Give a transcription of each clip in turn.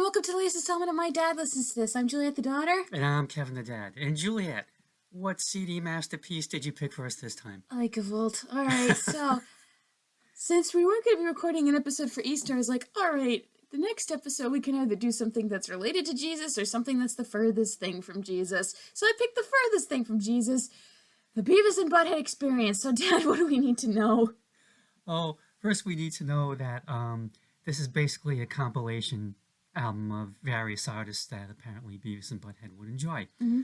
welcome to the latest installment of My Dad Listens to This. I'm Juliet the daughter. And I'm Kevin the dad. And Juliet, what CD masterpiece did you pick for us this time? I like a Volt. Alright, so, since we weren't going to be recording an episode for Easter, I was like, alright, the next episode we can either do something that's related to Jesus or something that's the furthest thing from Jesus. So I picked the furthest thing from Jesus, the Beavis and Butt-Head experience. So, Dad, what do we need to know? Oh, first we need to know that this is basically a compilation album of various artists that apparently Beavis and Butt-Head would enjoy. Mm-hmm.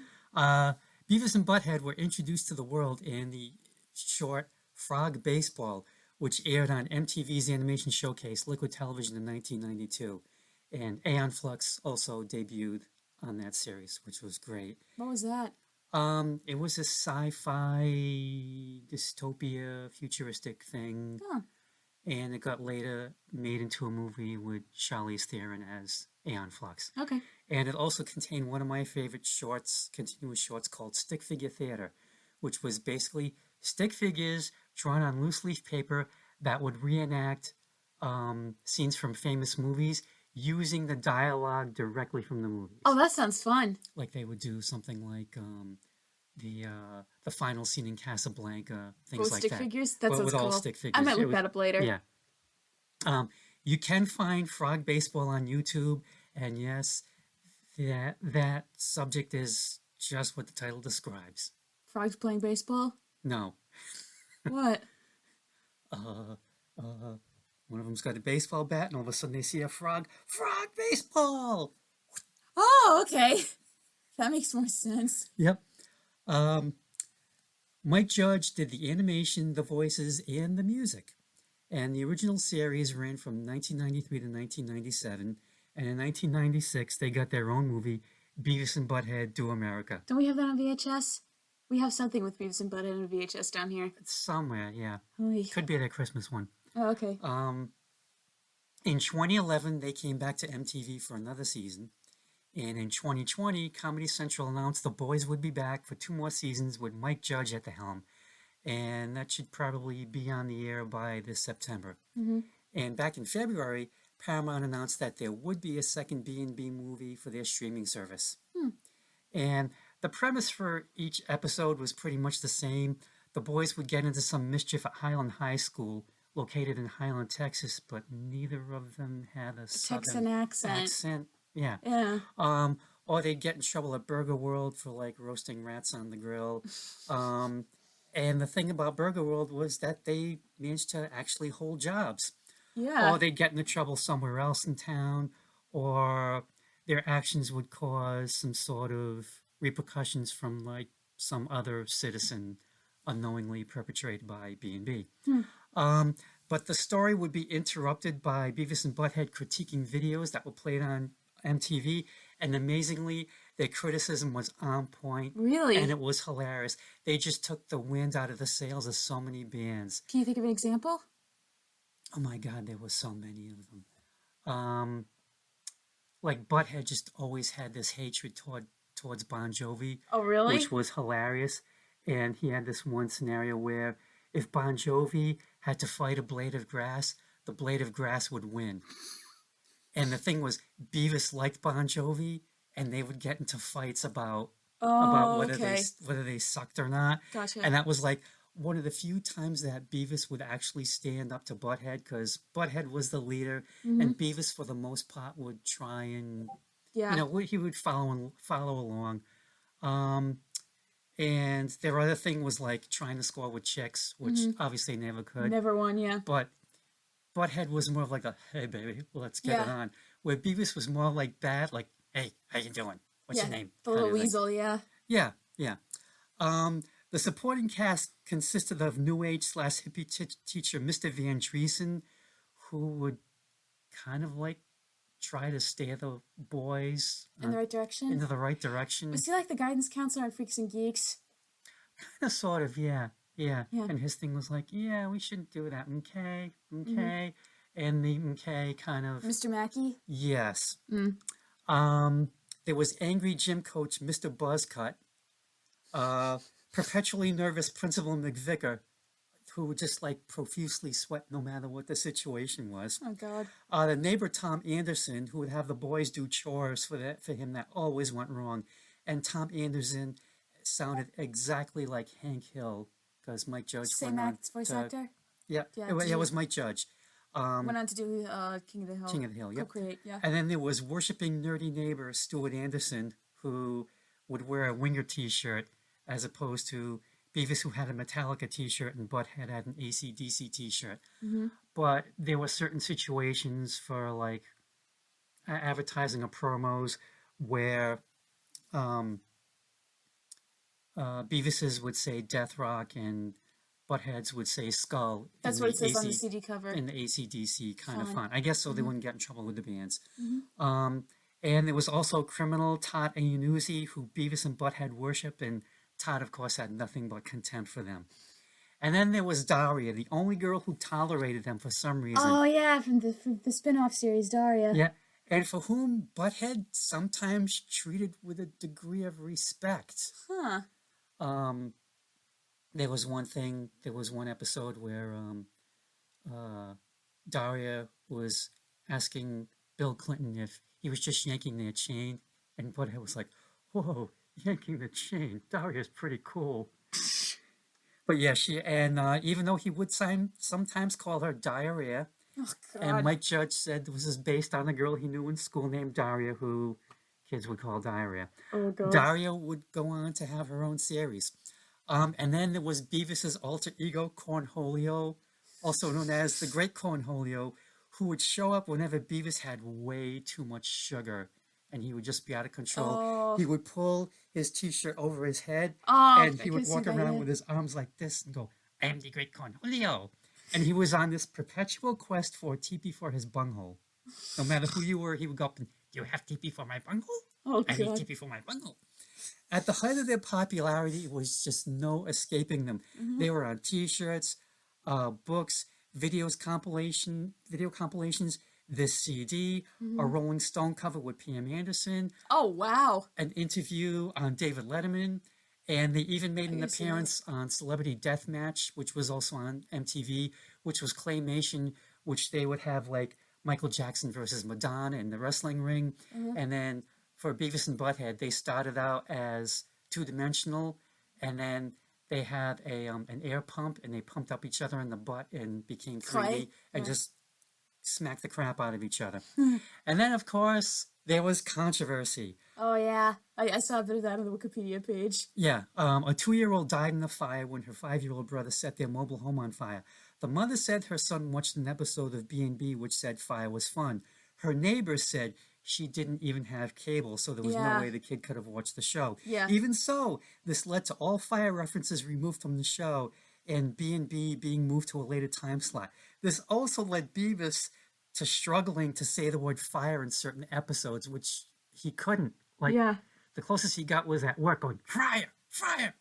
Beavis and Butt-Head were introduced to the world in the short Frog Baseball, which aired on MTV's animation showcase Liquid Television in 1992. And Aeon Flux also debuted on that series, which was great. What was that? It was a sci-fi dystopia futuristic thing. Huh. And it got later made into a movie with Charlize Theron as Aeon Flux. Okay. And it also contained one of my favorite shorts, continuous shorts, called Stick Figure Theater, which was basically stick figures drawn on loose leaf paper that would reenact scenes from famous movies using the dialogue directly from the movies. Oh, that sounds fun. Like they would do something like the final scene in Casablanca, things like stick that. figures? That but sounds with cool. all stick figures. I might look that up later. Yeah. You can find Frog Baseball on YouTube, and yes, that subject is just what the title describes. Frogs playing baseball? No. What? One of them's got a baseball bat, and all of a sudden they see a frog. Frog baseball! Oh, okay. That makes more sense. Yep. Mike Judge did the animation, the voices, and the music. And the original series ran from 1993 to 1997. And in 1996, they got their own movie, Beavis and Butt-Head Do America. Don't we have that on VHS? We have something with Beavis and Butt-Head on VHS down here. It's somewhere, yeah. Oy. Could be their Christmas one. Oh, okay. In 2011, they came back to MTV for another season. And in 2020, Comedy Central announced the boys would be back for 2 more seasons with Mike Judge at the helm. And that should probably be on the air by this September. Mm-hmm. And back in February, Paramount announced that there would be a second B&B movie for their streaming service. And the premise for each episode was pretty much the same. The boys would get into some mischief at Highland High School, located in Highland, Texas, but neither of them had a Texan accent. Yeah. Yeah. Or they'd get in trouble at Burger World for like roasting rats on the grill. And the thing about Burger World was that they managed to actually hold jobs. Yeah. Or they'd get into trouble somewhere else in town, or their actions would cause some sort of repercussions from like some other citizen unknowingly perpetrated by B&B. But the story would be interrupted by Beavis and Butt-Head critiquing videos that were played on MTV, and amazingly, their criticism was on point. Really? And it was hilarious. They just took the wind out of the sails of so many bands. Can you think of an example? Oh my God, there were so many of them. Like Butt-Head just always had this hatred towards Bon Jovi. Oh, really? Which was hilarious. And he had this one scenario where if Bon Jovi had to fight a blade of grass, the blade of grass would win. And the thing was, Beavis liked Bon Jovi, and they would get into fights about whether they sucked or not. Gotcha. And that was like one of the few times that Beavis would actually stand up to Butt-Head, because Butt-Head was the leader, and Beavis, for the most part, would try and, he would follow along. And their other thing was like trying to score with chicks, which obviously never could. Never won, yeah. But Butt-Head was more of like a, hey, baby, let's get it on. Where Beavis was more like that, like, hey, how you doing? What's your name? The little weasel, yeah. Yeah. The supporting cast consisted of New Age / hippie teacher Mr. Van Driesen, who would kind of like try to steer the boys in the right direction. Into the right direction. Was he like the guidance counselor on Freaks and Geeks? Kind of, sort of, yeah. And his thing was like, yeah, we shouldn't do that. Okay. And the MK kind of... Mr. Mackey? Yes. There was angry gym coach Mr. Buzzcut, perpetually nervous Principal McVicker, who would just like profusely sweat no matter what the situation was. Oh, God. The neighbor Tom Anderson, who would have the boys do chores for him that always went wrong. And Tom Anderson sounded exactly like Hank Hill, because Mike Judge Same voice actor? Yeah, it was Mike Judge. Went on to do King of the Hill. King of the Hill, yep. Co-create, yeah. And then there was worshiping nerdy neighbor Stuart Anderson, who would wear a Winger t-shirt, as opposed to Beavis, who had a Metallica t-shirt, and Butt-Head had an AC/DC t-shirt. Mm-hmm. But there were certain situations for like advertising or promos where Beavis's would say Death Rock and Buttheads would say Skull. That's what it says on the CD cover. In the AC/DC kind of font. I guess so they wouldn't get in trouble with the bands. Mm-hmm. And there was also criminal Todd Ayanuzzi, who Beavis and Butthead worshipped, and Todd, of course, had nothing but contempt for them. And then there was Daria, the only girl who tolerated them for some reason. Oh, yeah, from the spin-off series, Daria. Yeah, and for whom Butthead sometimes treated with a degree of respect. Huh. There was one episode where Daria was asking Bill Clinton if he was just yanking their chain, and Butthead was like, "Whoa, yanking the chain, Daria's pretty cool." But yeah, even though he would sometimes call her Diarrhea, oh, God. and Mike Judge said this is based on a girl he knew in school named Daria, who kids would call Diarrhea. Oh, God. Daria would go on to have her own series. And then there was Beavis's alter ego, Cornholio, also known as the Great Cornholio, who would show up whenever Beavis had way too much sugar, and he would just be out of control. Oh. He would pull his t-shirt over his head, Oh, and he would walk around with his arms like this and go, "I am the Great Cornholio." And he was on this perpetual quest for TP for his bunghole. No matter who you were, he would go up and, "Do you have TP for my bunghole?" Oh, "I God. need TP for my bunghole." At the height of their popularity, it was just no escaping them. Mm-hmm. They were on t-shirts, books, video compilations, this CD, a Rolling Stone cover with Pam Anderson. Oh, wow. An interview on David Letterman. And they even made an appearance on Celebrity Deathmatch, which was also on MTV, which was claymation, which they would have like Michael Jackson versus Madonna in the wrestling ring. Mm-hmm. And then for Beavis and Butthead, they started out as two-dimensional, and then they had an air pump, and they pumped up each other in the butt and became 3D and just smacked the crap out of each other. And then, of course, there was controversy. Oh, yeah. I saw a bit of that on the Wikipedia page. Yeah. A 2-year-old died in a fire when her 5-year-old brother set their mobile home on fire. The mother said her son watched an episode of B&B which said fire was fun. Her neighbor said she didn't even have cable, so there was no way the kid could have watched the show. Yeah. Even so, this led to all fire references removed from the show and B&B being moved to a later time slot. This also led Beavis to struggling to say the word fire in certain episodes, which he couldn't. The closest he got was at work going, "Fire, fire."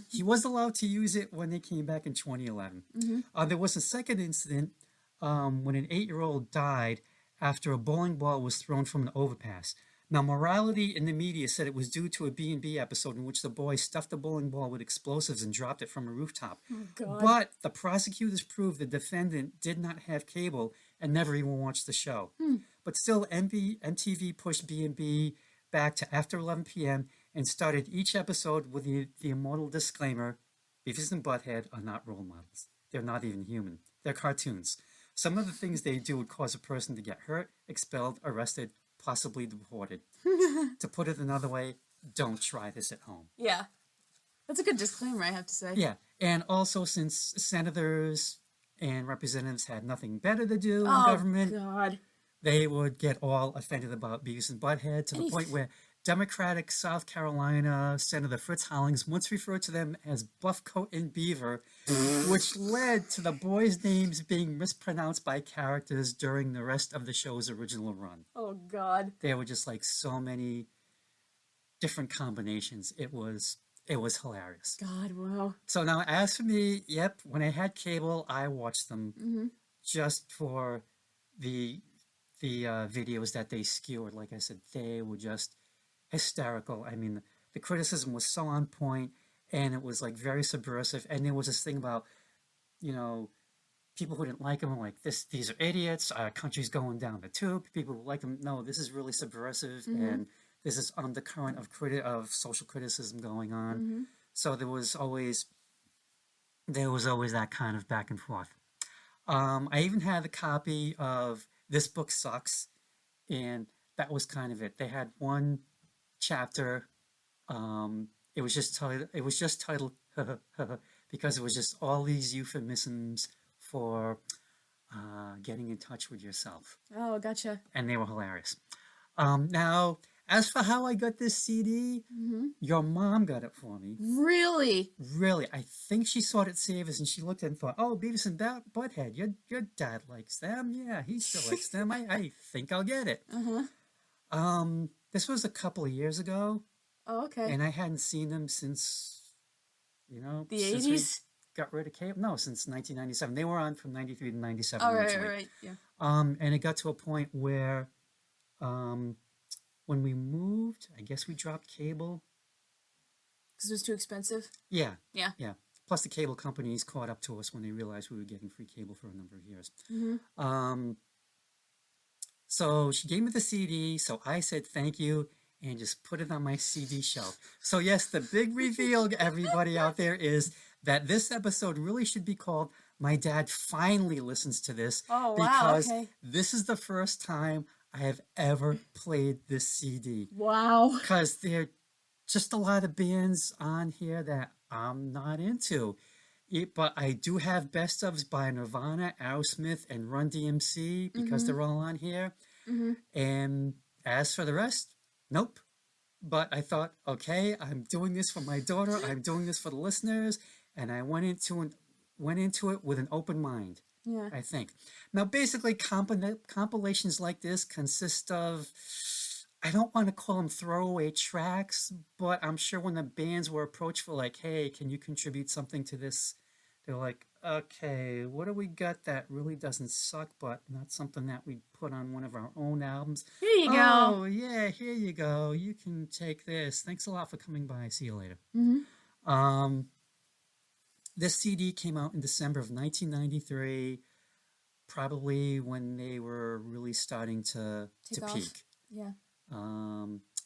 He was allowed to use it when they came back in 2011. Mm-hmm. There was a second incident when an 8-year-old died after a bowling ball was thrown from an overpass. Now, morality in the media said it was due to a B&B episode in which the boy stuffed a bowling ball with explosives and dropped it from a rooftop. Oh, God. But the prosecutors proved the defendant did not have cable and never even watched the show. But still, MTV pushed B&B back to after 11 p.m. and started each episode with the immortal disclaimer, Beavis and Butt-Head are not role models. They're not even human. They're cartoons. Some of the things they do would cause a person to get hurt, expelled, arrested, possibly deported. To put it another way, don't try this at home. Yeah. That's a good disclaimer, I have to say. Yeah. And also, since senators and representatives had nothing better to do in government, God. they would get all offended about Beavis and Butt-Head to the point where Democratic South Carolina Senator Fritz Hollings once referred to them as Buffcoat and Beaver, which led to the boys' names being mispronounced by characters during the rest of the show's original run. Oh, God. There were just like so many different combinations. It was hilarious. God, wow. So now, as for me, yep, when I had cable, I watched them just for the videos that they skewered. Like I said, they were just hysterical. I mean, the criticism was so on point, and it was like very subversive. And there was this thing about you know, people who didn't like him were like, these are idiots. Our country's going down the tube. People who like him, no, this is really subversive, and this is undercurrent of social criticism going on. So there was always that kind of back and forth. I even had a copy of This Book Sucks, and that was kind of it. They had one chapter. It was just titled. It was just titled because it was just all these euphemisms for getting in touch with yourself. Oh, gotcha. And they were hilarious. Now, as for how I got this CD, your mom got it for me. Really? Really. I think she saw it at Savers and she looked at it and thought, oh, Beavis and Butt-Head, your dad likes them. Yeah, he still likes them. I think I'll get it. This was a couple of years ago. Oh, okay. And I hadn't seen them since, the since 80s? Got rid of cable? No, since 1997. They were on from 93 to 97 Oh, originally. right, yeah. And it got to a point where when we moved, I guess we dropped cable. Because it was too expensive? Yeah. Yeah. Yeah. Plus the cable companies caught up to us when they realized we were getting free cable for a number of years. So she gave me the CD, so I said thank you and just put it on my CD shelf. So yes, the big reveal, everybody out there, is that this episode really should be called My Dad Finally Listens to This. Oh, wow, because okay. this is the first time I have ever played this CD. Wow. Because there are just a lot of bands on here that I'm not into. But I do have best ofs by Nirvana, Aerosmith, and Run DMC because they're all on here. And as for the rest, nope. But I thought, okay, I'm doing this for my daughter. I'm doing this for the listeners. And I went into it with an open mind. Yeah. I think. Now, basically, compilations like this consist of, I don't want to call them throwaway tracks, but I'm sure when the bands were approached for like, hey, can you contribute something to this? They're like, okay, what do we got that really doesn't suck, but not something that we put on one of our own albums? Here you go. Oh, yeah, here you go. You can take this. Thanks a lot for coming by. See you later. This CD came out in December of 1993, probably when they were really starting to peak. Yeah.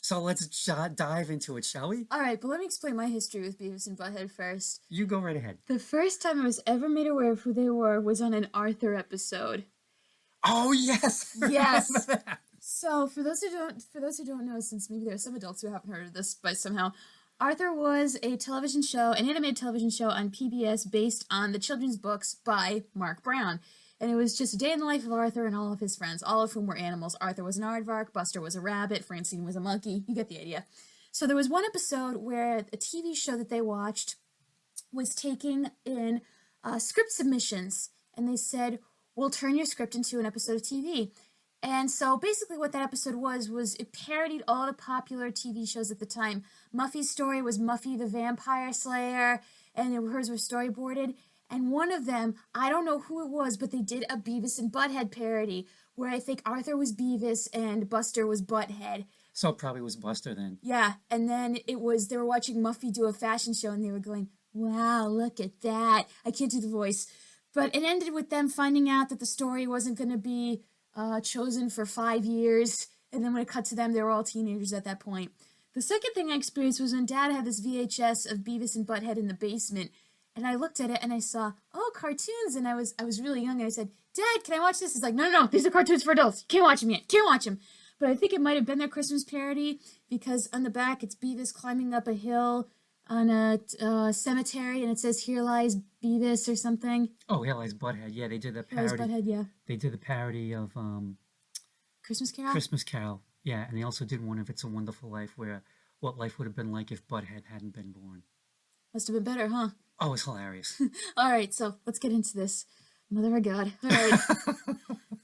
So let's dive into it, shall we? All right, but let me explain my history with Beavis and Butt-Head first. You go right ahead. The first time I was ever made aware of who they were was on an Arthur episode. Oh yes, yes. So for those who don't know, since maybe there are some adults who haven't heard of this, but somehow, Arthur was a television show, an animated television show on PBS based on the children's books by Mark Brown. And it was just a day in the life of Arthur and all of his friends, all of whom were animals. Arthur was an aardvark, Buster was a rabbit, Francine was a monkey. You get the idea. So there was one episode where a TV show that they watched was taking in script submissions. And they said, we'll turn your script into an episode of TV. And so basically what that episode was it parodied all the popular TV shows at the time. Muffy's story was Muffy the Vampire Slayer, and hers were storyboarded. And one of them, I don't know who it was, but they did a Beavis and Butt-Head parody where I think Arthur was Beavis and Buster was Butt-Head. So it probably was Buster then. Yeah, and then they were watching Muffy do a fashion show and they were going, wow, look at that. I can't do the voice. But it ended with them finding out that the story wasn't going to be chosen for 5 years. And then when it cut to them, they were all teenagers at that point. The second thing I experienced was when Dad had this VHS of Beavis and Butt-Head in the basement. And I looked at it and I saw, oh, cartoons. And I was really young and I said, Dad, can I watch this? He's like, no, these are cartoons for adults. You can't watch them yet. Can't watch them. But I think it might have been their Christmas parody because on the back it's Beavis climbing up a hill on a cemetery and it says, here lies Beavis or something. Oh, Here Lies Butt-Head. Yeah, they did the parody. Here lies Butt-Head, yeah. They did the parody of Christmas Carol? Christmas Carol. Yeah, and they also did one of It's a Wonderful Life where what life would have been like if Butt-Head hadn't been born. Must have been better, huh? Oh, it's hilarious. All right, so let's get into this. Mother of God. All right.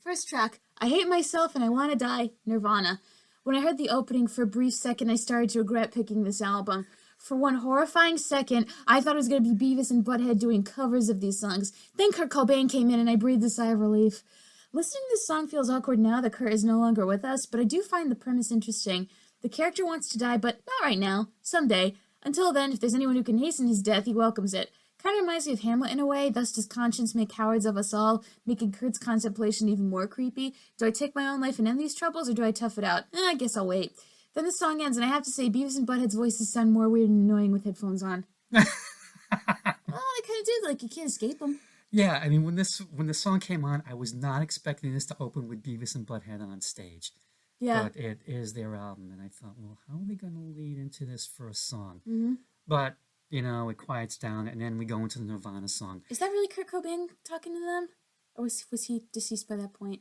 First track, I Hate Myself and I Want to Die, Nirvana. When I heard the opening, for a brief second, I started to regret picking this album. For one horrifying second, I thought it was going to be Beavis and Butt-Head doing covers of these songs. Then Kurt Cobain came in and I breathed a sigh of relief. Listening to this song feels awkward now that Kurt is no longer with us, but I do find the premise interesting. The character wants to die, but not right now. Someday. Until then, if there's anyone who can hasten his death, he welcomes it. Kind of reminds me of Hamlet in a way. Thus does conscience make cowards of us all, making Kurt's contemplation even more creepy. Do I take my own life and end these troubles, or do I tough it out? I guess I'll wait. Then the song ends, and I have to say, Beavis and Butthead's voices sound more weird and annoying with headphones on. Well, they kind of do. Like, you can't escape them. Yeah, I mean, when the song came on, I was not expecting this to open with Beavis and Butt-Head on stage. Yeah. But it is their album, and I thought, well, how are they going to lead into this first song? Mm-hmm. But, you know, it quiets down, and then we go into the Nirvana song. Is that really Kurt Cobain talking to them? Or was he deceased by that point?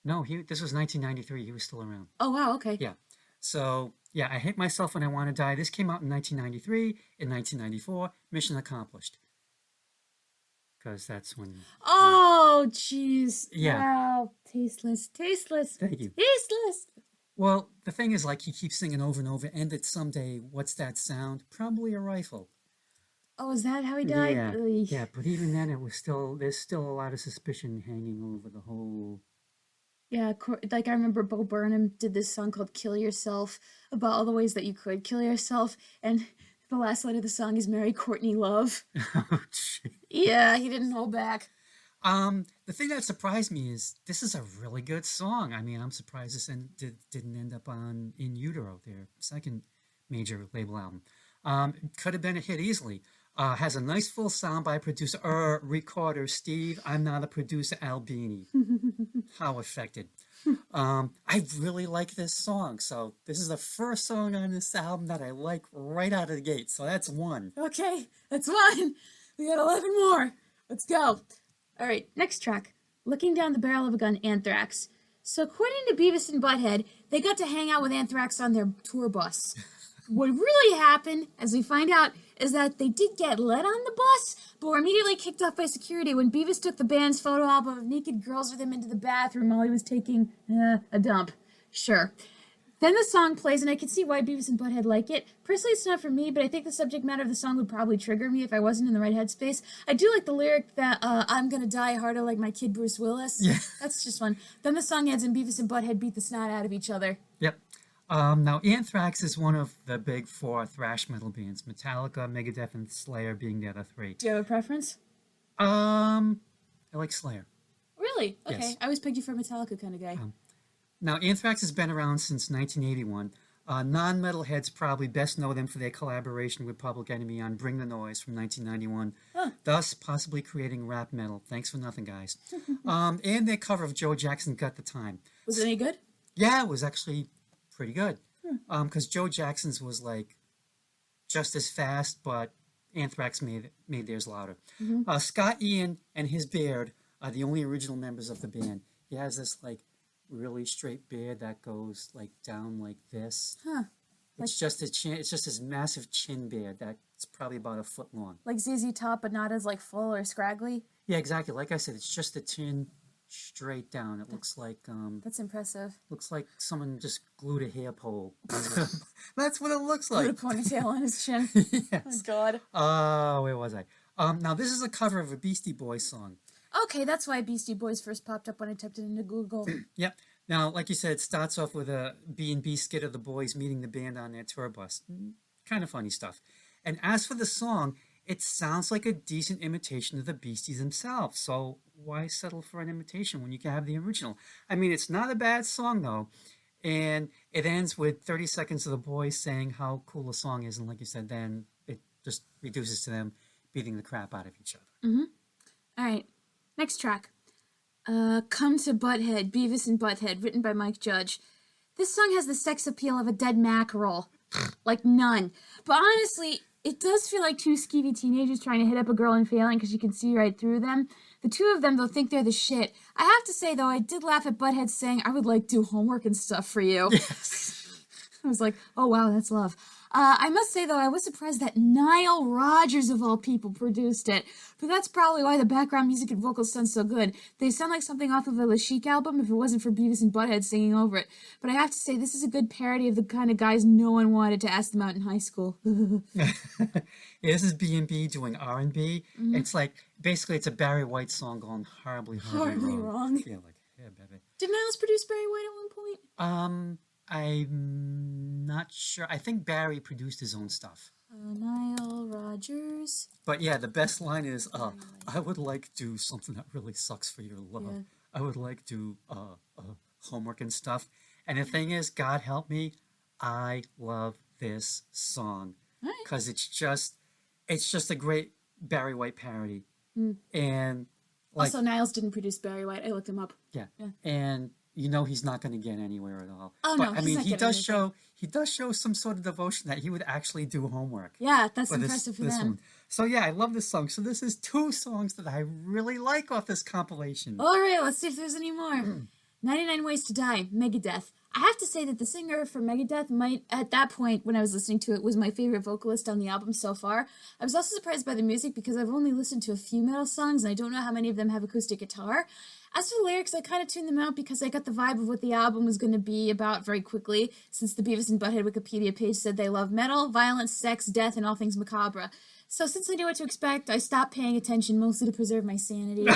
No, this was 1993. He was still around. Oh, wow, okay. Yeah. So, yeah, I Hate Myself When I Want to Die. This came out in 1993. In 1994, Mission Accomplished. Because that's when... Oh, jeez. Yeah. Wow. Tasteless. Thank you. Tasteless. Well, the thing is, like, he keeps singing over and over, End It Someday, what's that sound? Probably a rifle. Oh, is that how he died? Yeah, yeah, but even then, there's still a lot of suspicion hanging over the whole... Yeah, like I remember Bo Burnham did this song called Kill Yourself about all the ways that you could kill yourself, and the last line of the song is Marry Courtney Love. Oh, gee. Yeah, he didn't hold back. The thing that surprised me is this is a really good song. I mean, I'm surprised this didn't end up on In Utero, their second major label album. It could have been a hit easily. Has a nice full sound by producer, recorder Steve. I'm not a producer, Albini. How affected. I really like this song. So this is the first song on this album that I like right out of the gate. So that's one. Okay, that's one. We got 11 more. Let's go. All right, next track. Looking Down the Barrel of a Gun, Anthrax. So according to Beavis and Butt-Head, they got to hang out with Anthrax on their tour bus. What really happened, as we find out, is that they did get let on the bus, but were immediately kicked off by security when Beavis took the band's photo album of naked girls with him into the bathroom while he was taking a dump. Sure. Then the song plays, and I can see why Beavis and Butt-Head like it. Personally, it's not for me, but I think the subject matter of the song would probably trigger me if I wasn't in the right headspace. I do like the lyric that, I'm gonna die harder like my kid Bruce Willis. Yeah. That's just fun. Then the song ends, and Beavis and Butt-Head beat the snot out of each other. Yep. Now, Anthrax is one of the big four thrash metal bands, Metallica, Megadeth, and Slayer being the other three. Do you have a preference? I like Slayer. Really? Okay. Yes. I always pegged you for a Metallica kind of guy. Now, Anthrax has been around since 1981. Non-metal heads probably best know them for their collaboration with Public Enemy on Bring the Noise from 1991, thus possibly creating rap metal. Thanks for nothing, guys. And their cover of Joe Jackson's Got the Time. Was it any good? Yeah, it was actually pretty good. Because Joe Jackson's was like just as fast, but Anthrax made theirs louder. Scott Ian and his beard are the only original members of the band. He has this like really straight beard that goes like down like this. It's just his chin. It's just his massive chin beard that's probably about a foot long. Like ZZ Top, but not as like full or scraggly. Yeah, exactly. Like I said, it's just the chin straight down. It looks like That's impressive. looks like someone just glued a hair pole. That's what it looks like. Put a ponytail on his chin. Yes. Oh God. Where was I? Now this is a cover of a Beastie Boys song. Okay, that's why Beastie Boys first popped up when I typed it into Google. Yep. Now, like you said, it starts off with a B&B skit of the boys meeting the band on their tour bus. Kind of funny stuff. And as for the song, it sounds like a decent imitation of the Beasties themselves. So why settle for an imitation when you can have the original? I mean, it's not a bad song, though. And it ends with 30 seconds of the boys saying how cool the song is. And like you said, then it just reduces to them beating the crap out of each other. All right, next track. Come to Butthead, Beavis and Butt-Head, written by Mike Judge. This song has the sex appeal of a dead mackerel. Like none. But honestly, it does feel like two skeevy teenagers trying to hit up a girl and failing because you can see right through them. The two of them, they'll think they're the shit. I have to say, though, I did laugh at Butthead saying, I would like do homework and stuff for you. Yes. I was like, oh wow, that's love. I must say, though, I was surprised that Nile Rodgers, of all people, produced it. But that's probably why the background music and vocals sound so good. They sound like something off of a La Chic album if it wasn't for Beavis and Butt-Head singing over it. But I have to say, this is a good parody of the kind of guys no one wanted to ask them out in high school. Yeah, this is B&B doing R&B. It's like, basically, it's a Barry White song going horribly wrong. Yeah, like, yeah, baby. Did Niles produce Barry White at one point? I'm not sure. I think Barry produced his own stuff. Nile Rodgers. But yeah, the best line is, I would like to do something that really sucks for your love. Yeah. I would like to homework and stuff. And the thing is, God help me, I love this song Right. because it's just a great Barry White parody. Mm. And like, Also, Niles didn't produce Barry White. I looked him up. yeah. And he's not going to get anywhere at all. Oh, but no, I mean, not he getting does show some sort of devotion that he would actually do homework. Yeah, that's for impressive for them. one. So yeah, I love this song. So this is 2 songs that I really like off this compilation. All right, let's see if there's any more. 99 Ways to Die, Megadeth. I have to say that the singer for Megadeth might, at that point when I was listening to it, was my favorite vocalist on the album so far. I was also surprised by the music because I've only listened to a few metal songs and I don't know how many of them have acoustic guitar. As for the lyrics, I kind of tuned them out because I got the vibe of what the album was going to be about very quickly, since the Beavis and Butt-Head Wikipedia page said they love metal, violence, sex, death, and all things macabre. So since I knew what to expect, I stopped paying attention, mostly to preserve my sanity.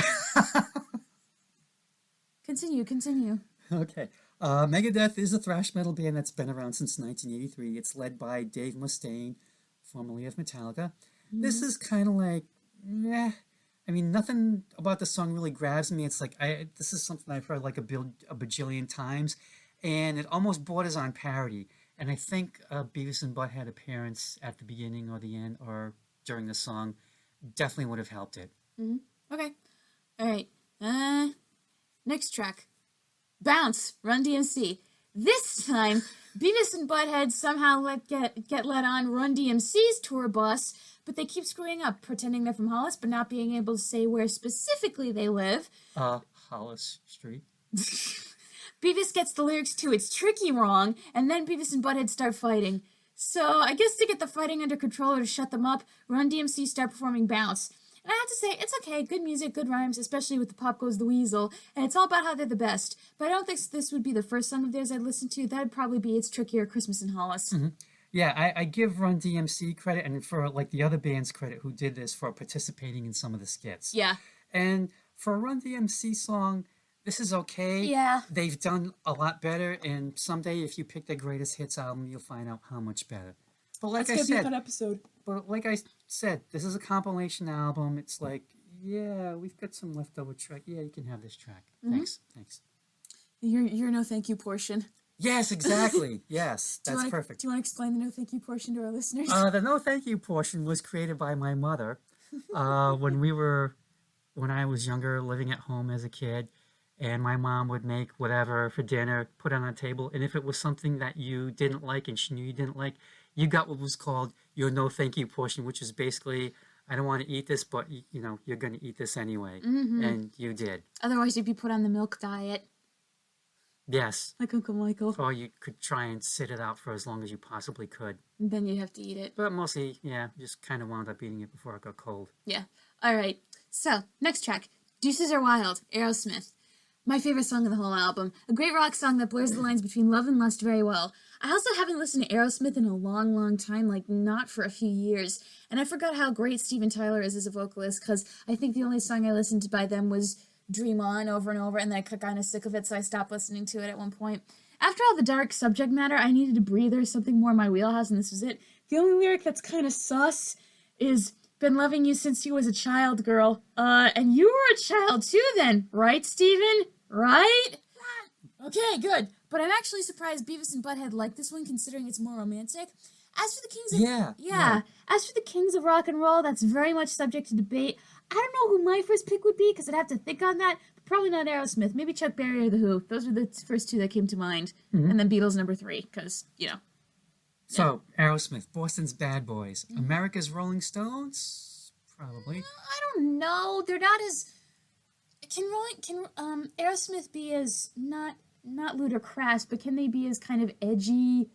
Continue. Okay. Megadeth is a thrash metal band that's been around since 1983. It's led by Dave Mustaine, formerly of Metallica. Mm-hmm. This is kind of like, I mean, nothing about the song really grabs me. It's like, this is something I've heard like a bajillion times, and it almost borders on parody. And I think Beavis and Butt-Head appearance at the beginning or the end or during the song definitely would have helped it. Mm-hmm. Okay. All right. Next track. Bounce, Run DMC. This time, Beavis and Butt-Head somehow get let on Run DMC's tour bus, but they keep screwing up, pretending they're from Hollis, but not being able to say where specifically they live. Hollis Street. Beavis gets the lyrics to It's Tricky wrong, and then Beavis and Butt-Head start fighting. So I guess to get the fighting under control or to shut them up, Run DMC start performing Bounce. And I have to say, it's okay, good music, good rhymes, especially with the Pop Goes the Weasel, and it's all about how they're the best. But I don't think this would be the first song of theirs I'd listen to. That'd probably be It's Tricky or Christmas in Hollis. Mm-hmm. Yeah, I give Run DMC credit, and for like the other bands credit who did this for participating in some of the skits. Yeah. And for a Run DMC song, this is okay. Yeah. They've done a lot better, and someday if you pick their greatest hits album, you'll find out how much better. But like That's gonna be a fun episode. But like I said, this is a compilation album. It's like, yeah, we've got some leftover track. Yeah, you can have this track. Mm-hmm. Thanks. Your no thank you portion. Yes, exactly. Yes, that's perfect. Do you want to explain the no thank you portion to our listeners? The no thank you portion was created by my mother when I was younger, living at home as a kid, and my mom would make whatever for dinner, put it on a table, and if it was something that you didn't like and she knew you didn't like, you got what was called your no thank you portion, which is basically, I don't want to eat this, but you're going to eat this anyway. Mm-hmm. And you did. Otherwise, you'd be put on the milk diet. Yes. Like Uncle Michael. Or you could try and sit it out for as long as you possibly could. And then you'd have to eat it. But mostly, just kind of wound up eating it before it got cold. Yeah. All right. So, next track. Deuces Are Wild, Aerosmith. My favorite song of the whole album. A great rock song that blurs the lines between love and lust very well. I also haven't listened to Aerosmith in a long, long time, like not for a few years. And I forgot how great Steven Tyler is as a vocalist, because I think the only song I listened to by them was Dream On over and over, and then I got kind of sick of it, so I stopped listening to it at one point. After all the dark subject matter, I needed a breather, something more in my wheelhouse, and this was it. The only lyric that's kind of sus is, been loving you since you was a child, girl. And you were a child too then, right, Steven? Right? Okay, good. But I'm actually surprised Beavis and Butt-Head like this one, considering it's more romantic. As for the Kings of... Yeah. As for the Kings of Rock and Roll, that's very much subject to debate. I don't know who my first pick would be, because I'd have to think on that. But probably not Aerosmith. Maybe Chuck Berry or The Who. Those were the first 2 that came to mind. Mm-hmm. And then Beatles number 3, because, So, Aerosmith, Boston's Bad Boys. Mm-hmm. America's Rolling Stones? Probably. I don't know. They're not as... Can Aerosmith be as... Not ludicrous, but can they be as kind of edgy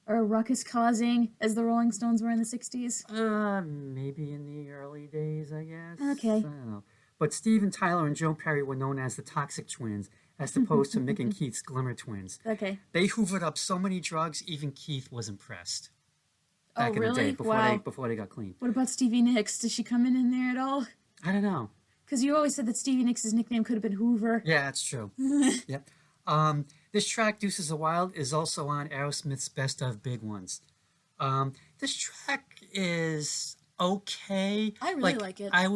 or ruckus-causing as the Rolling Stones were in the 60s? Maybe in the early days, I guess. Okay. I don't know. But Steven Tyler and Joe Perry were known as the Toxic Twins, as opposed to Mick and Keith's Glimmer Twins. Okay. They hoovered up so many drugs, even Keith was impressed. Back in the day, before they got clean. What about Stevie Nicks? Does she come in there at all? I don't know. Because you always said that Stevie Nicks' nickname could have been Hoover. Yeah, that's true. Yep. This track, Deuces Are Wild, is also on Aerosmith's Best of Big Ones. This track is okay. I really like it. I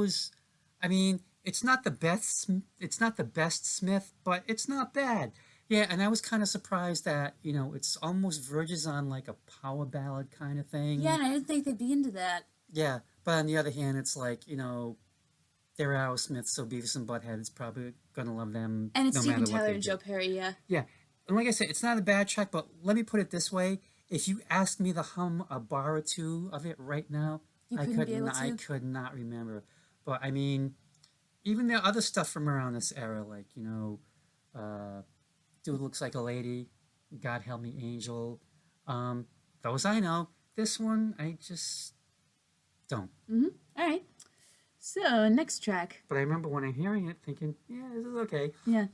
mean, it's not the best. It's not the best Smith, but it's not bad. Yeah, and I was kind of surprised that it's almost verges on like a power ballad kind of thing. Yeah, and I didn't think they'd be into that. Yeah, but on the other hand, it's like they're Aerosmith, so Beavis and Butt-Head is probably gonna love them. And it's no Steven matter what Tyler they and do. Joe Perry, yeah. Yeah, and like I said, it's not a bad track, but let me put it this way: if you asked me to hum a bar or two of it right now, I could not remember. But I mean, even the other stuff from around this era, like Dude Looks Like a Lady, God Help Me Angel, those I know. This one, I just don't. Mm-hmm. All right. So, next track. But I remember when I'm hearing it thinking, yeah, this is okay. Yeah.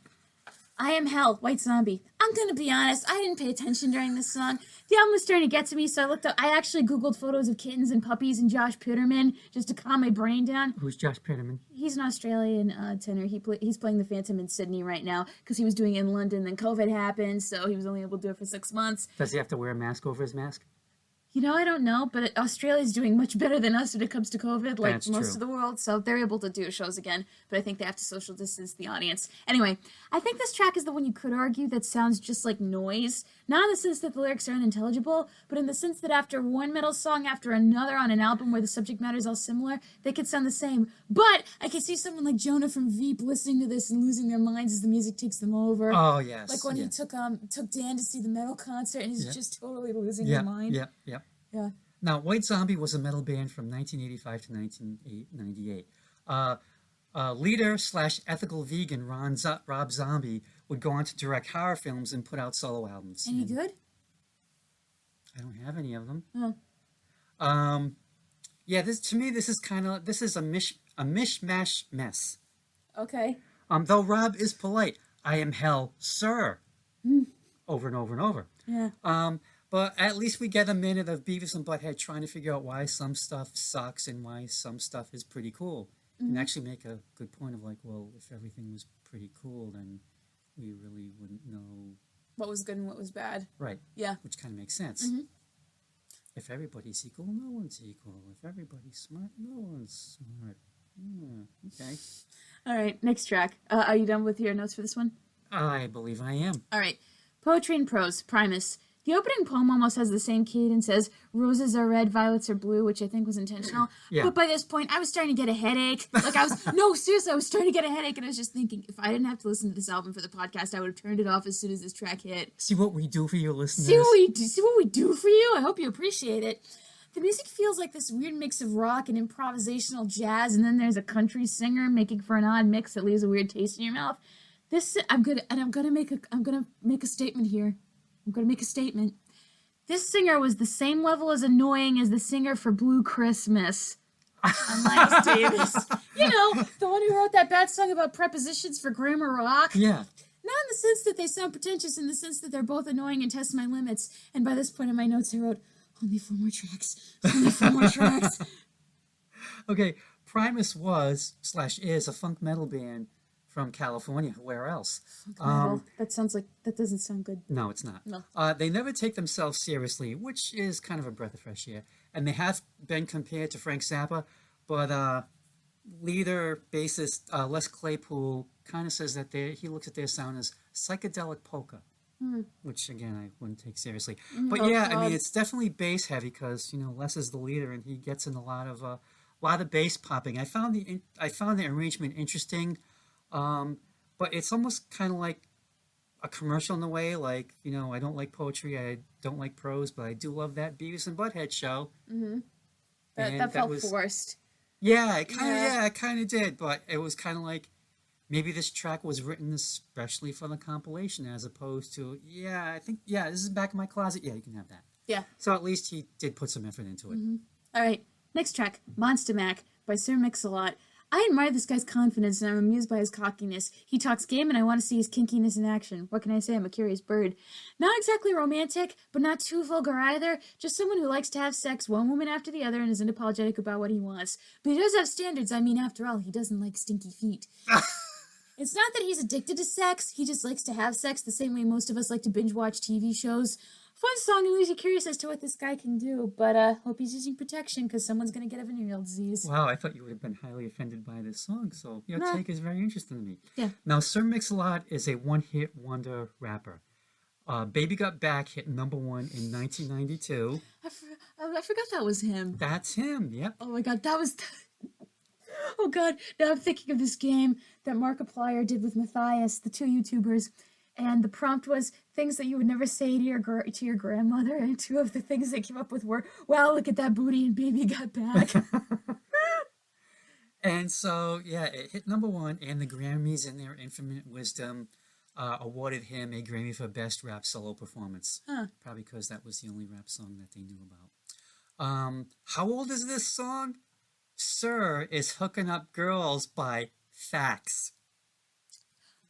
I Am Hell, White Zombie. I'm going to be honest, I didn't pay attention during this song. The album was starting to get to me, so I actually Googled photos of kittens and puppies and Josh Pitterman just to calm my brain down. Who's Josh Pitterman? He's an Australian tenor. He's playing the Phantom in Sydney right now because he was doing it in London. Then COVID happened, so he was only able to do it for 6 months. Does he have to wear a mask over his mask? I don't know, but Australia's doing much better than us when it comes to COVID, like That's most true. of the world, so they're able to do shows again, but I think they have to social distance the audience. Anyway, I think this track is the one you could argue that sounds just like noise, not in the sense that the lyrics are unintelligible, but in the sense that after one metal song after another on an album where the subject matter is all similar, they could sound the same. But I could see someone like Jonah from Veep listening to this and losing their minds as the music takes them over. Oh, yes. Like when he took Dan to see the metal concert and he's just totally losing his mind. Yeah. Yeah. Now, White Zombie was a metal band from 1985 to 1998. Leader/ethical vegan Rob Zombie would go on to direct horror films and put out solo albums. Any good? I don't have any of them. Oh. Yeah, this is a mishmash mess. Okay. Though Rob is polite, I am hell, sir. Over and over and over. Yeah. But at least we get a minute of Beavis and Butt-Head trying to figure out why some stuff sucks and why some stuff is pretty cool. And actually make a good point of like, well, if everything was pretty cool, then we really wouldn't know What was good and what was bad. Right. Yeah. Which kind of makes sense. If everybody's equal, no one's equal. If everybody's smart, no one's smart. Okay. All right, next track. Are you done with your notes for this one? I believe I am. All right. Poetry and prose, Primus. The opening poem almost has the same cadence as Roses Are Red, Violets Are Blue, which I think was intentional. Yeah. But by this point, I was starting to get a headache. No, seriously, I was starting to get a headache, and I was just thinking, if I didn't have to listen to this album for the podcast, I would have turned it off as soon as this track hit. See what we do for you listeners. See what we do for you? I hope you appreciate it. The music feels like this weird mix of rock and improvisational jazz, and then there's a country singer making for an odd mix that leaves a weird taste in your mouth. I'm gonna make a statement here. I'm gonna make a statement. This singer was the same level as annoying as the singer for Blue Christmas. Miles Davis. The one who wrote that bad song about prepositions for grammar rock. Yeah. Not in the sense that they sound pretentious, in the sense that they're both annoying and test my limits. And by this point in my notes, I wrote, only 4 more tracks. Only 4 more tracks. Okay, Primus was/is a funk metal band from California. Where else? Metal. That doesn't sound good. No, it's not. No. They never take themselves seriously, which is kind of a breath of fresh air. And they have been compared to Frank Zappa, but leader, bassist Les Claypool kind of says that he looks at their sound as psychedelic polka, which, again, I wouldn't take seriously. But yeah, I mean, it's definitely bass heavy because, Les is the leader and he gets in a lot of bass popping. I found the arrangement interesting. But it's almost kind of like a commercial in a way. Like, I don't like poetry, I don't like prose, but I do love that Beavis and Butt-Head show. Mm-hmm. That felt forced. Yeah, it kind of did. But it was kind of like maybe this track was written especially for the compilation, as opposed to this is back in my closet. Yeah, you can have that. Yeah. So at least he did put some effort into it. All right, next track, Monster Mac by Sir Mix-a-Lot. I admire this guy's confidence, and I'm amused by his cockiness. He talks game, and I want to see his kinkiness in action. What can I say? I'm a curious bird. Not exactly romantic, but not too vulgar either. Just someone who likes to have sex one woman after the other and isn't apologetic about what he wants. But he does have standards. I mean, after all, he doesn't like stinky feet. It's not that he's addicted to sex. He just likes to have sex the same way most of us like to binge watch TV shows. Fun song, and leaves you curious as to what this guy can do. But hope he's using protection because someone's gonna get a venereal disease. Wow, I thought you would have been highly offended by this song, so your take is very interesting to me. Yeah. Now, Sir Mix-a-Lot is a one-hit wonder rapper. Baby Got Back hit number 1 in 1992. I forgot that was him. That's him, yep. Oh my god, that was... Oh god, now I'm thinking of this game that Markiplier did with Matthias, the two YouTubers, and the prompt was things that you would never say to your grandmother, and two of the things they came up with were, wow, look at that booty and Baby Got Back. And so, yeah, it hit number 1, and the Grammys, in their infinite wisdom, awarded him a Grammy for Best Rap Solo Performance. Probably because that was the only rap song that they knew about. How old is this song? Sir is Hooking Up Girls by Fax.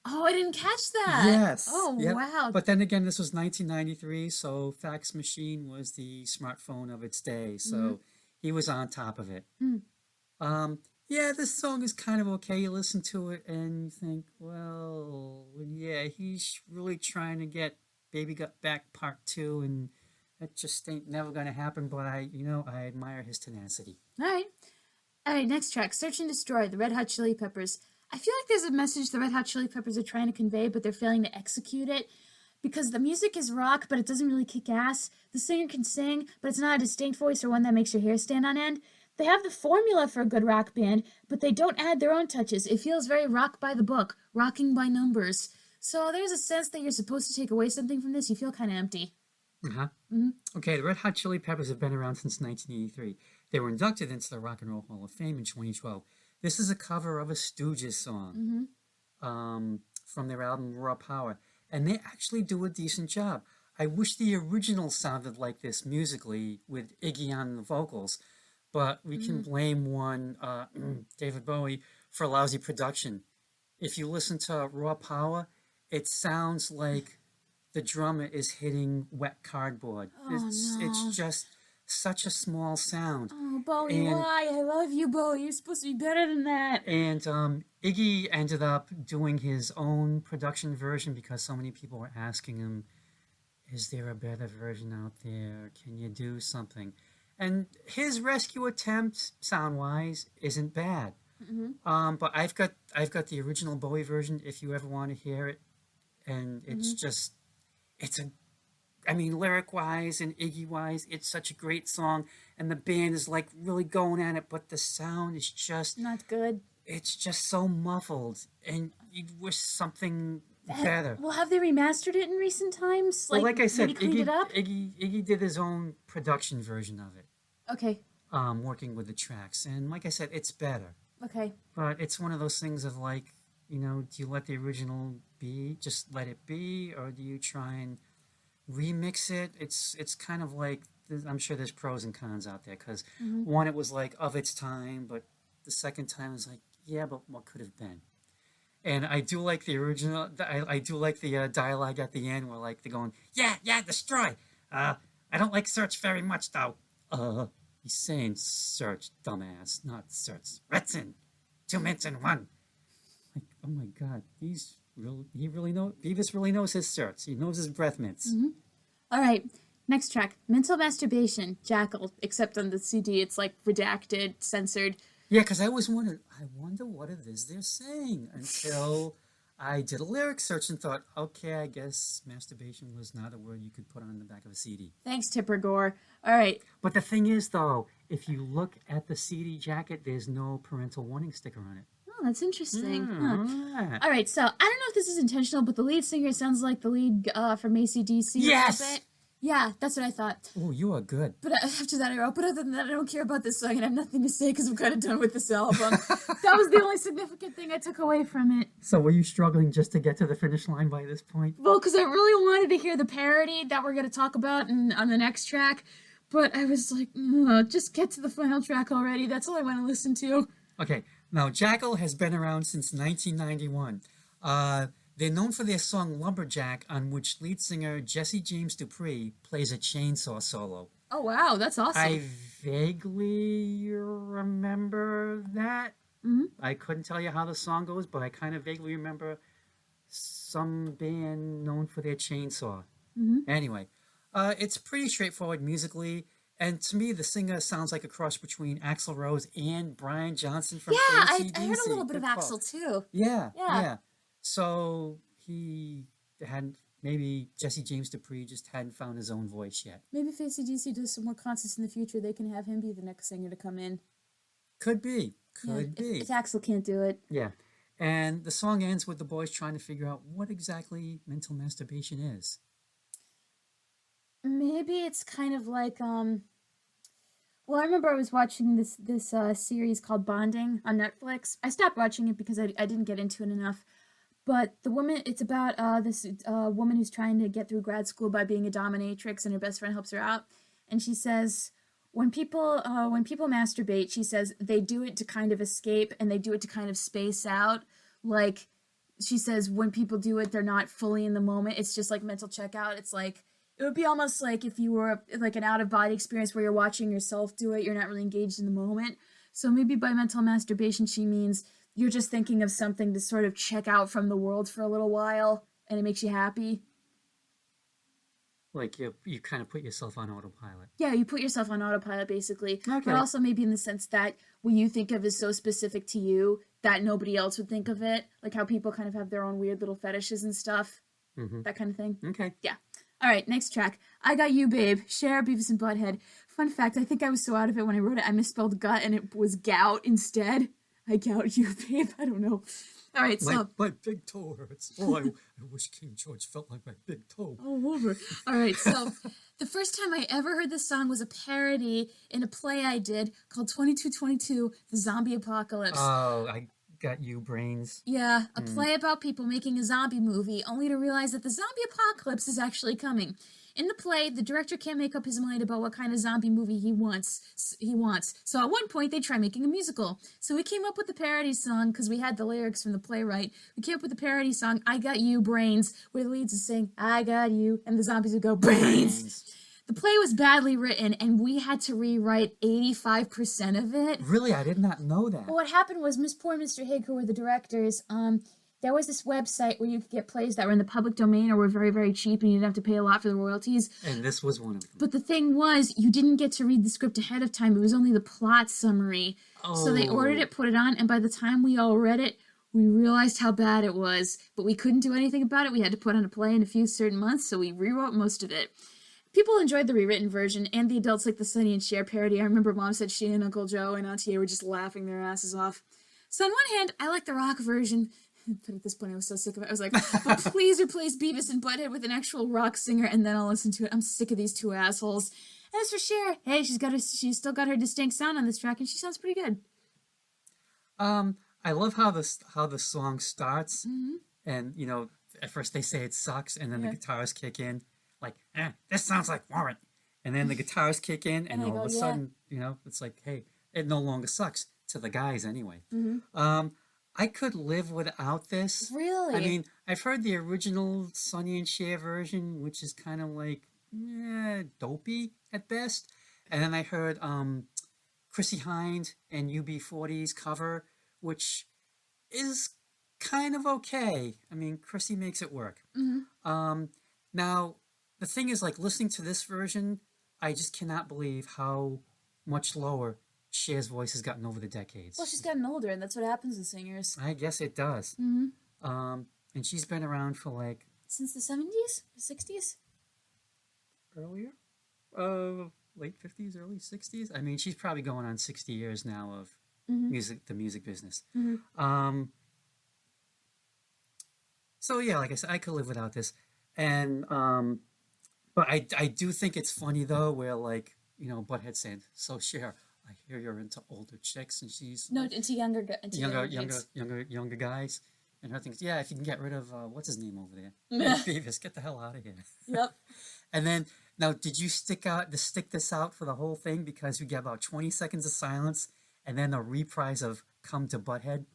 Oh, I didn't catch that. Yes. Oh, yep. wow. But then again, this was 1993, so fax machine was the smartphone of its day, so he was on top of it. Yeah, this song is kind of okay. You listen to it and you think, well, yeah, he's really trying to get Baby Got Back Part 2, and that just ain't never going to happen, but I admire his tenacity. All right, next track, Search and Destroy, the Red Hot Chili Peppers. I feel like there's a message the Red Hot Chili Peppers are trying to convey, but they're failing to execute it. Because the music is rock, but it doesn't really kick ass. The singer can sing, but it's not a distinct voice or one that makes your hair stand on end. They have the formula for a good rock band, but they don't add their own touches. It feels very rock by the book, rocking by numbers. So there's a sense that you're supposed to take away something from this. You feel kind of empty. Okay, the Red Hot Chili Peppers have been around since 1983. They were inducted into the Rock and Roll Hall of Fame in 2012. This is a cover of a Stooges song from their album Raw Power, and they actually do a decent job. I wish the original sounded like this musically with Iggy on the vocals, but we can blame David Bowie, for lousy production. If you listen to Raw Power, it sounds like the drummer is hitting wet cardboard. It's just such a small sound. Oh, Bowie, why? I love you, Bowie. You're supposed to be better than that. And Iggy ended up doing his own production version because so many people were asking him, is there a better version out there? Can you do something? And his rescue attempt, sound-wise, isn't bad. But I've got the original Bowie version if you ever want to hear it. And it's lyric-wise and Iggy-wise, it's such a great song. And the band is like really going at it, but the sound is just... not good. It's just so muffled. And you wish something better. Well, have they remastered it in recent times? Like I said, cleaned it up? Iggy did his own production version of it. Okay. Working with the tracks. And like I said, it's better. Okay. But it's one of those things of like, do you let the original be, just let it be, or do you try and remix it? It's kind of like, I'm sure there's pros and cons out there, because one, it was like of its time, but the second time is like, yeah, but what could have been? And I do like the original, I do like the dialogue at the end where like they're going, yeah, destroy. I don't like Search very much though. He's saying Search, dumbass, not Search. Retson, 2 minutes and 1. Like, oh my God, Beavis really knows his Search. He knows his breath mints. All right, next track, Mental Masturbation, Jackal, except on the CD it's like redacted, censored. Yeah, because I always wondered, I wonder what it is they're saying, until I did a lyric search and thought, okay, I guess masturbation was not a word you could put on the back of a CD. Thanks, Tipper Gore. All right. But the thing is, though, if you look at the CD jacket, there's no parental warning sticker on it. Oh, that's interesting. Right. All right, so I don't know if this is intentional, but the lead singer sounds like the lead from AC/DC. Yes! A little bit. Yeah, that's what I thought. Oh, you are good. But after that, I wrote, but other than that, I don't care about this song, and I have nothing to say because I'm kind of done with this album. That was the only significant thing I took away from it. So were you struggling just to get to the finish line by this point? Well, because I really wanted to hear the parody that we're going to talk about on the next track, but I was like, just get to the final track already. That's all I want to listen to. Okay, now Jackal has been around since 1991. They're known for their song Lumberjack, on which lead singer Jesse James Dupree plays a chainsaw solo. Oh, wow, that's awesome. I vaguely remember that. I couldn't tell you how the song goes, but I kind of vaguely remember some band known for their chainsaw. Anyway, It's pretty straightforward musically, and to me, the singer sounds like a cross between Axl Rose and Brian Johnson from Yeah, AC/DC. I heard a little bit Good of call. Axel too. Yeah, Yeah. yeah. So he hadn't. Maybe Jesse James Dupree just hadn't found his own voice yet. Maybe if AC/DC does some more concerts in the future, they can have him be the next singer to come in. Could be. Yeah, Could be. If Axel can't do it. Yeah. And the song ends with the boys trying to figure out what exactly mental masturbation is. Maybe it's kind of like well, I remember I was watching this series called Bonding on Netflix. I stopped watching it because I didn't get into it enough. But the woman, it's about this woman who's trying to get through grad school by being a dominatrix, and her best friend helps her out. And she says, when people masturbate, she says they do it to kind of escape, and they do it to kind of space out. Like, she says when people do it, they're not fully in the moment. It's just like mental checkout. It's like, it would be almost like if you were like an out-of-body experience where you're watching yourself do it, you're not really engaged in the moment. So maybe by mental masturbation, she means you're just thinking of something to sort of check out from the world for a little while, and it makes you happy. Like you kind of put yourself on autopilot. Yeah, you put yourself on autopilot, basically. Okay. But also maybe in the sense that what you think of is so specific to you that nobody else would think of it. Like how people kind of have their own weird little fetishes and stuff. Mm-hmm. That kind of thing. Okay. Yeah. All right, next track. I Got You, Babe. Cher, Beavis and Butt-Head. Fun fact, I think I was so out of it when I wrote it, I misspelled gut and it was gout instead. I gout you, babe. I don't know. All right, so... My big toe hurts. Oh, I wish King George felt like my big toe. All over. All right, so the first time I ever heard this song was a parody in a play I did called 2222, The Zombie Apocalypse. Oh, I Got You, Brains. Yeah, a play about people making a zombie movie, only to realize that the zombie apocalypse is actually coming. In the play, the director can't make up his mind about what kind of zombie movie he wants. So at one point, they try making a musical. So we came up with the parody song, because we had the lyrics from the playwright. We came up with the parody song, I Got You, Brains, where the leads would sing, I got you, and the zombies would go, Brains! The play was badly written, and we had to rewrite 85% of it. Really? I did not know that. Well, what happened was Poor and Mr. Hig, who were the directors, there was this website where you could get plays that were in the public domain or were very, very cheap, and you didn't have to pay a lot for the royalties. And this was one of them. But the thing was, you didn't get to read the script ahead of time. It was only the plot summary. Oh. So they ordered it, put it on, and by the time we all read it, we realized how bad it was. But we couldn't do anything about it. We had to put on a play in a few certain months, so we rewrote most of it. People enjoyed the rewritten version, and the adults like the Sonny and Cher parody. I remember Mom said she and Uncle Joe and Auntie A were just laughing their asses off. So on one hand, I like the rock version, but at this point I was so sick of it. I was like, but please replace Beavis and Butt-Head with an actual rock singer, and then I'll listen to it. I'm sick of these two assholes. And as for Cher, hey, she's still got her distinct sound on this track, and she sounds pretty good. I love how the song starts, Mm-hmm. and at first they say it sucks, and then the guitars kick in, like, this sounds like Warrant, and then the guitars kick in, and all of a sudden, it's like, hey, it no longer sucks to the guys anyway. Mm-hmm. I could live without this. Really? I mean, I've heard the original Sonny and Cher version, which is kind of like dopey at best, and then I heard Chrissy Hynde and UB40's cover, which is kind of okay. I mean, Chrissy makes it work. Mm-hmm. Now, the thing is, like, listening to this version, I just cannot believe how much lower Cher's voice has gotten over the decades. Well, she's gotten older, and that's what happens with singers. I guess it does. Mm-hmm. And she's been around for, like... Since the 70s? The 60s? Earlier? Late 50s, early 60s? I mean, she's probably going on 60 years now of the music business. Mm-hmm. So, yeah, like I said, I could live without this. And, but I do think it's funny, though, where, like, Butthead saying, so Cher, I hear you're into older chicks, and she's... No, into younger guys. And her thinks, yeah, if you can get rid of, what's his name over there? Beavis, get the hell out of here. Yep. And then, now, did you stick this out for the whole thing? Because we get about 20 seconds of silence, and then a reprise of Come to Butthead?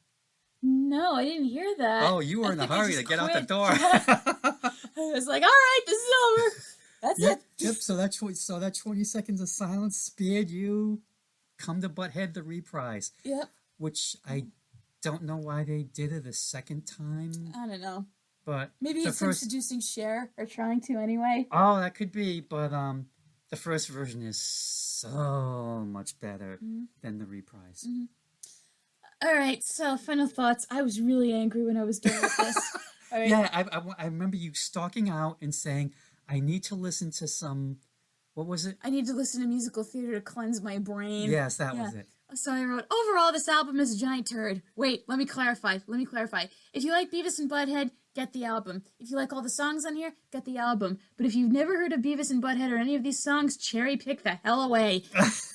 No, I didn't hear that. Oh, you were in a hurry to get out the door. I was like, all right, this is over. That's it. Yep, so that 20 seconds of silence spared you Come to Butthead, the reprise. Yep. Which I don't know why they did it a second time. I don't know. But Maybe the it's him seducing Cher, or trying to anyway. Oh, that could be, but the first version is so much better than the reprise. All right, so final thoughts. I was really angry when I was done with this. All right. Yeah, I remember you stalking out and saying, I need to listen to some, what was it? I need to listen to musical theater to cleanse my brain. Yes, that was it. So I wrote, overall, this album is a giant turd. Wait, let me clarify. If you like Beavis and Butt-Head, get the album. If you like all the songs on here, get the album. But if you've never heard of Beavis and Butt-Head or any of these songs, cherry pick the hell away.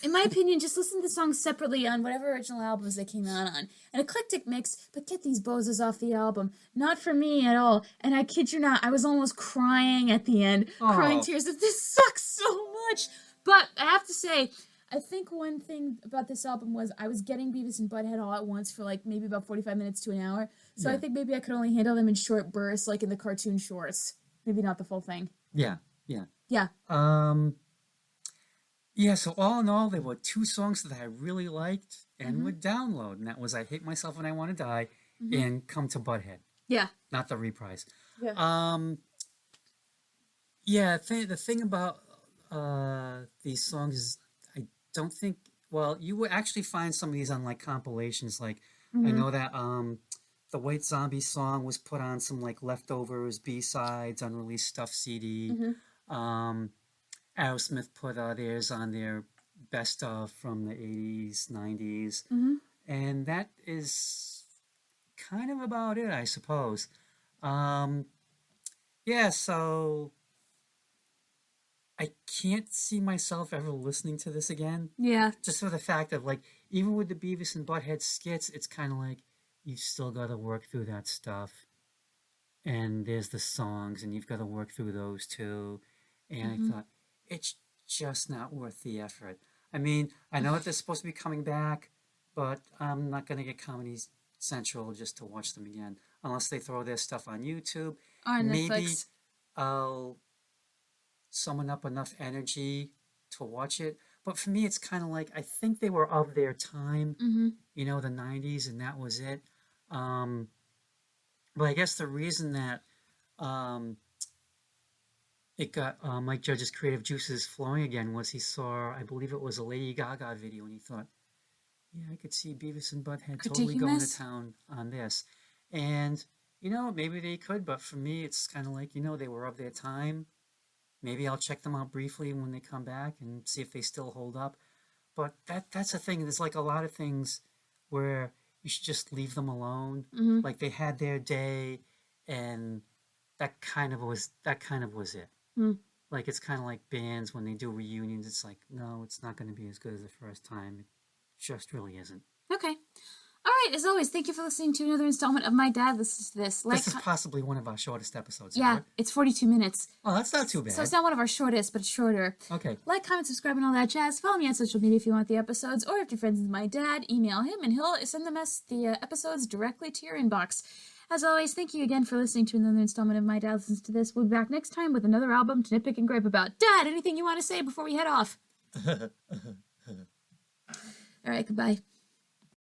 In my opinion, just listen to the songs separately on whatever original albums they came out on. An eclectic mix, but get these bozos off the album. Not for me at all. And I kid you not, I was almost crying at the end. Crying tears that this sucks so much. But I have to say, I think one thing about this album was I was getting Beavis and Butt-Head all at once for like maybe about 45 minutes to an hour. So I think maybe I could only handle them in short bursts, like in the cartoon shorts. Maybe not the full thing. Yeah. Yeah. So all in all, there were 2 songs that I really liked and would download. And that was I Hate Myself When I Want to Die and Come to Butthead. Yeah. Not the reprise. Yeah. The thing about these songs is I don't think, well, you would actually find some of these on like compilations. Like I know that the White Zombie song was put on some like leftovers, B-sides, unreleased stuff CD. Aerosmith put theirs on their best of from the 80s, 90s. And that is kind of about it, I suppose. So I can't see myself ever listening to this again. Yeah. Just for the fact of like, even with the Beavis and Butt-Head skits, it's kind of like, you've still got to work through that stuff. And there's the songs, and you've got to work through those too. And I thought, it's just not worth the effort. I mean, I know that they're supposed to be coming back, but I'm not going to get Comedy Central just to watch them again. Unless they throw their stuff on YouTube. Or Maybe Netflix. I'll summon up enough energy to watch it. But for me, it's kind of like, I think they were of their time, the 90s, and that was it. But I guess the reason that it got Mike Judge's creative juices flowing again was he saw, I believe it was a Lady Gaga video, and he thought, yeah, I could see Beavis and Butt-Head totally going to town on this. And, maybe they could, but for me, it's kind of like, they were of their time. Maybe I'll check them out briefly when they come back and see if they still hold up. But that's the thing. There's like a lot of things where you should just leave them alone. Like they had their day, and that kind of was it. Like it's kind of like bands when they do reunions. It's like, no, it's not going to be as good as the first time. It just really isn't. Okay. All right, as always, thank you for listening to another installment of My Dad Listens to This. This is possibly one of our shortest episodes. Yeah, it's 42 minutes. Oh, that's not too bad. So it's not one of our shortest, but it's shorter. Okay. Like, comment, subscribe, and all that jazz. Follow me on social media if you want the episodes, or if you're friends with my dad, email him, and he'll send them the episodes directly to your inbox. As always, thank you again for listening to another installment of My Dad Listens to This. We'll be back next time with another album to nitpick and gripe about. Dad, anything you want to say before we head off? All right, goodbye.